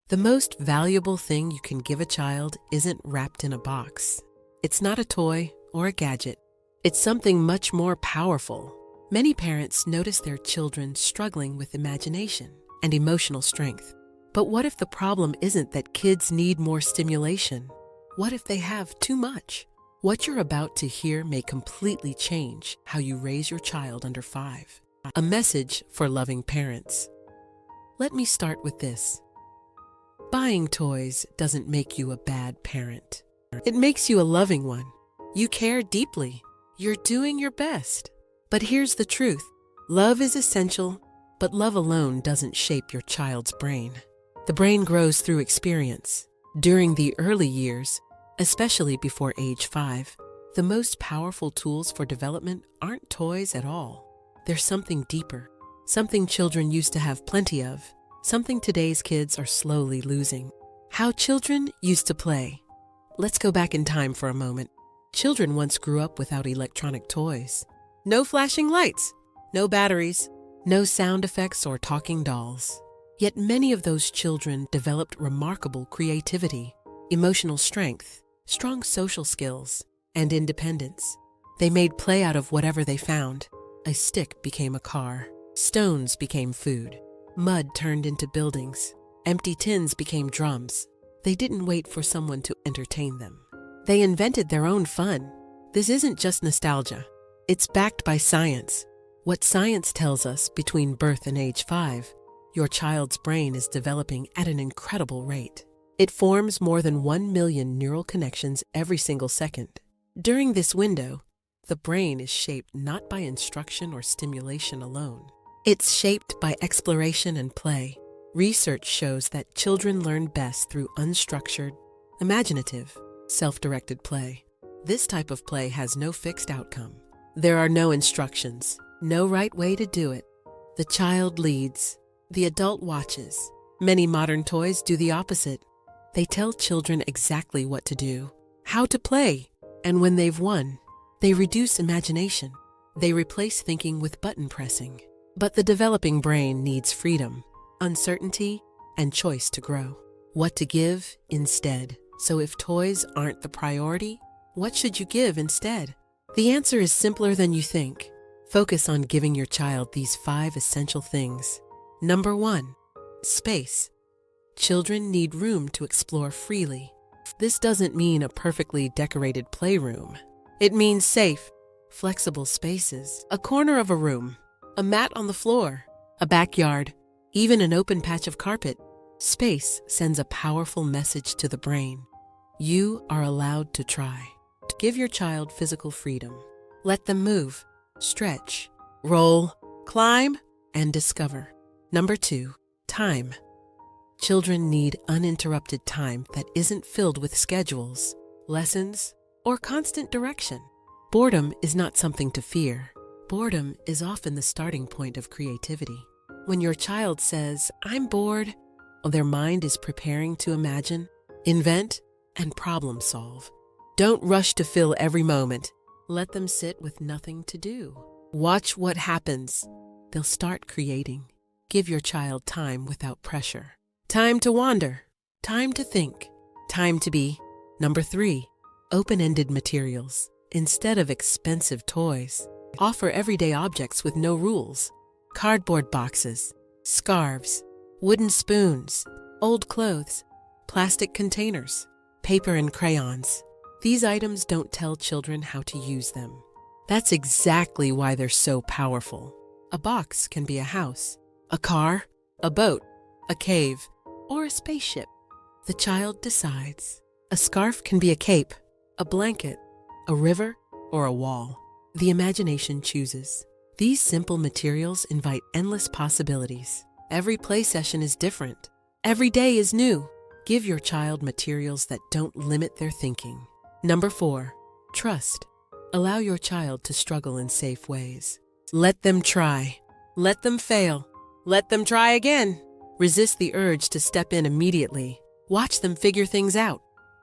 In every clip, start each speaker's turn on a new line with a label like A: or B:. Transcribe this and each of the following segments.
A: The most valuable thing you can give a child isn't wrapped in a box. It's not a toy or a gadget. It's something much more powerful. Many parents notice their children struggling with imagination and emotional strength. But what if the problem isn't that kids need more stimulation? What if they have too much? What you're about to hear may completely change how you raise your child under 5. A message for loving parents. Let me start with this. Buying toys doesn't make you a bad parent. It makes you a loving one. You care deeply. You're doing your best. But here's the truth. Love is essential, but love alone doesn't shape your child's brain. The brain grows through experience. During the early years, especially before age 5, the most powerful tools for development aren't toys at all. They're something deeper, something children used to have plenty of, something today's kids are slowly losing. How children used to play. Let's go back in time for a moment. Children once grew up without electronic toys. No flashing lights, no batteries, no sound effects or talking dolls. Yet many of those children developed remarkable creativity, emotional strength, strong social skills, and independence. They made play out of whatever they found. A stick became a car. Stones became food. Mud turned into buildings. Empty tins became drums. They didn't wait for someone to entertain them. They invented their own fun. This isn't just nostalgia. It's backed by science. What science tells us between birth and age 5, your child's brain is developing at an incredible rate. It forms more than 1 million neural connections every single second. During this window, the brain is shaped not by instruction or stimulation alone. It's shaped by exploration and play. Research shows that children learn best through unstructured, imaginative, self-directed play. This type of play has no fixed outcome. There are no instructions, no right way to do it. The child leads, the adult watches. Many modern toys do the opposite. They tell children exactly what to do, how to play, and when they've won. They reduce imagination. They replace thinking with button pressing. But the developing brain needs freedom, uncertainty, and choice to grow. What to give instead. So if toys aren't the priority, what should you give instead? The answer is simpler than you think. Focus on giving your child these 5 essential things. Number 1, space. Children need room to explore freely. This doesn't mean a perfectly decorated playroom. It means safe, flexible spaces, a corner of a room, a mat on the floor, a backyard, even an open patch of carpet. Space sends a powerful message to the brain. You are allowed to try. To give your child physical freedom. Let them move, stretch, roll, climb, and discover. Number 2, time. Children need uninterrupted time that isn't filled with schedules, lessons, or constant direction. Boredom is not something to fear. Boredom is often the starting point of creativity. When your child says, "I'm bored," their mind is preparing to imagine, invent, and problem solve. Don't rush to fill every moment. Let them sit with nothing to do. Watch what happens. They'll start creating. Give your child time without pressure. Time to wander. Time to think. Time to be. Number 3, open-ended materials. Instead of expensive toys, offer everyday objects with no rules. Cardboard boxes, scarves, wooden spoons, old clothes, plastic containers, paper and crayons. These items don't tell children how to use them. That's exactly why they're so powerful. A box can be a house, a car, a boat, a cave, or a spaceship. The child decides. A scarf can be a cape, a blanket, a river, or a wall. The imagination chooses. These simple materials invite endless possibilities. Every play session is different. Every day is new. Give your child materials that don't limit their thinking. Number 4, trust. Allow your child to struggle in safe ways. Let them try. Let them fail. Let them try again. Resist the urge to step in immediately. Watch them figure things out.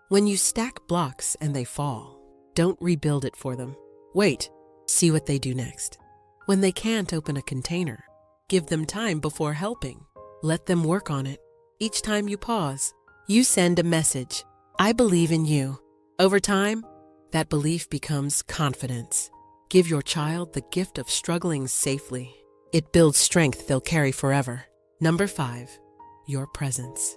A: When you stack blocks and they fall, don't rebuild it for them. Wait, see what they do next. When they can't open a container, give them time before helping. Let them work on it. Each time you pause, you send a message. I believe in you. Over time, that belief becomes confidence. Give your child the gift of struggling safely. It builds strength they'll carry forever. Number 5, your presence.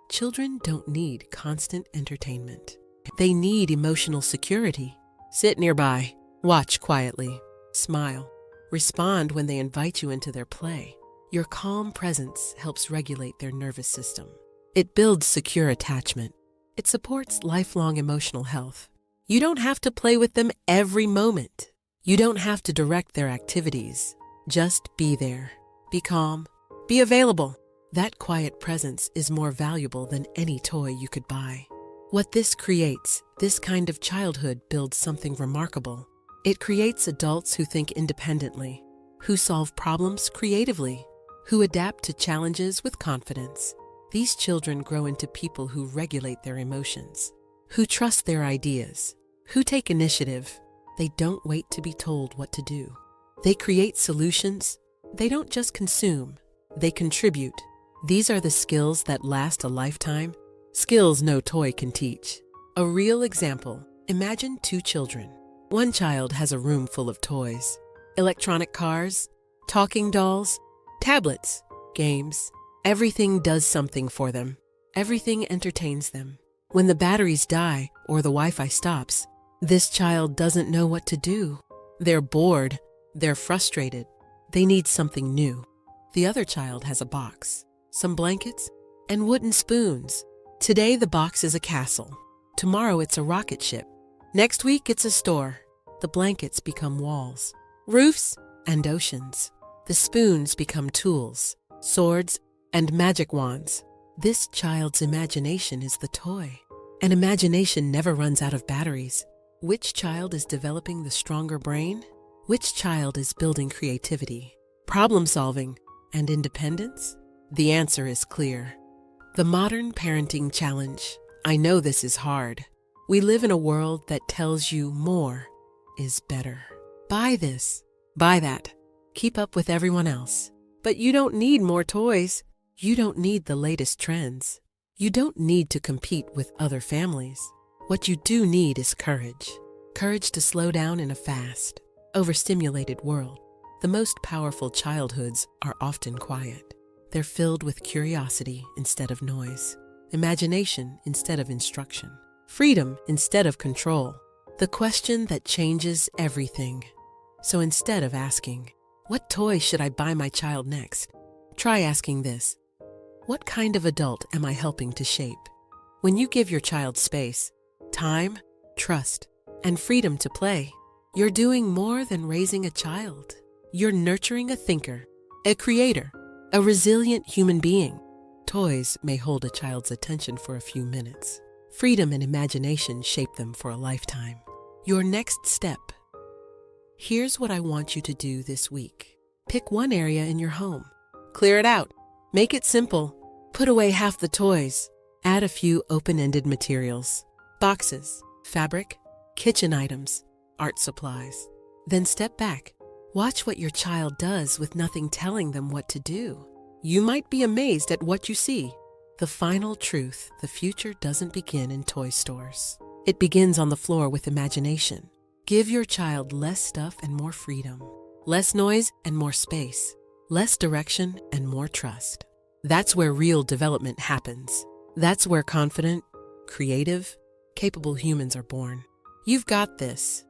A: Children don't need constant entertainment. They need emotional security. Sit nearby, watch quietly, smile, respond when they invite you into their play. Your calm presence helps regulate their nervous system. It builds secure attachment. It supports lifelong emotional health. You don't have to play with them every moment. You don't have to direct their activities. Just be there. Be calm. Be available. That quiet presence is more valuable than any toy you could buy. What this creates, this kind of childhood builds something remarkable. It creates adults who think independently, who solve problems creatively, who adapt to challenges with confidence. These children grow into people who regulate their emotions, who trust their ideas, who take initiative. They don't wait to be told what to do. They create solutions. They don't just consume, they contribute. These are the skills that last a lifetime, skills no toy can teach. A real example, imagine 2 children. One child has a room full of toys, electronic cars, talking dolls, tablets, games. Everything does something for them. Everything entertains them. When the batteries die or the Wi-Fi stops, this child doesn't know what to do. They're bored. They're frustrated. They need something new. The other child has a box, some blankets, and wooden spoons. Today the box is a castle. Tomorrow it's a rocket ship. Next week it's a store. The blankets become walls, roofs, and oceans. The spoons become tools, swords, and magic wands. This child's imagination is the toy. And imagination never runs out of batteries. Which child is developing the stronger brain? Which child is building creativity, problem solving, and independence? The answer is clear. The modern parenting challenge. I know this is hard. We live in a world that tells you more is better. Buy this, buy that, keep up with everyone else. But you don't need more toys. You don't need the latest trends. You don't need to compete with other families. What you do need is courage. Courage to slow down in a fast, overstimulated world. The most powerful childhoods are often quiet. They're filled with curiosity instead of noise, imagination instead of instruction, freedom instead of control. The question that changes everything. So instead of asking, what toy should I buy my child next? Try asking this. What kind of adult am I helping to shape? When you give your child space, time, trust, and freedom to play, you're doing more than raising a child. You're nurturing a thinker, a creator, a resilient human being. Toys may hold a child's attention for a few minutes. Freedom and imagination shape them for a lifetime. Your next step. Here's what I want you to do this week. Pick one area in your home. Clear it out. Make it simple. Put away half the toys. Add a few open-ended materials. Boxes, fabric, kitchen items, art supplies. Then step back. Watch what your child does with nothing telling them what to do. You might be amazed at what you see. The final truth, the future doesn't begin in toy stores. It begins on the floor with imagination. Give your child less stuff and more freedom. Less noise and more space. Less direction and more trust. That's where real development happens. That's where confident, creative, capable humans are born. You've got this.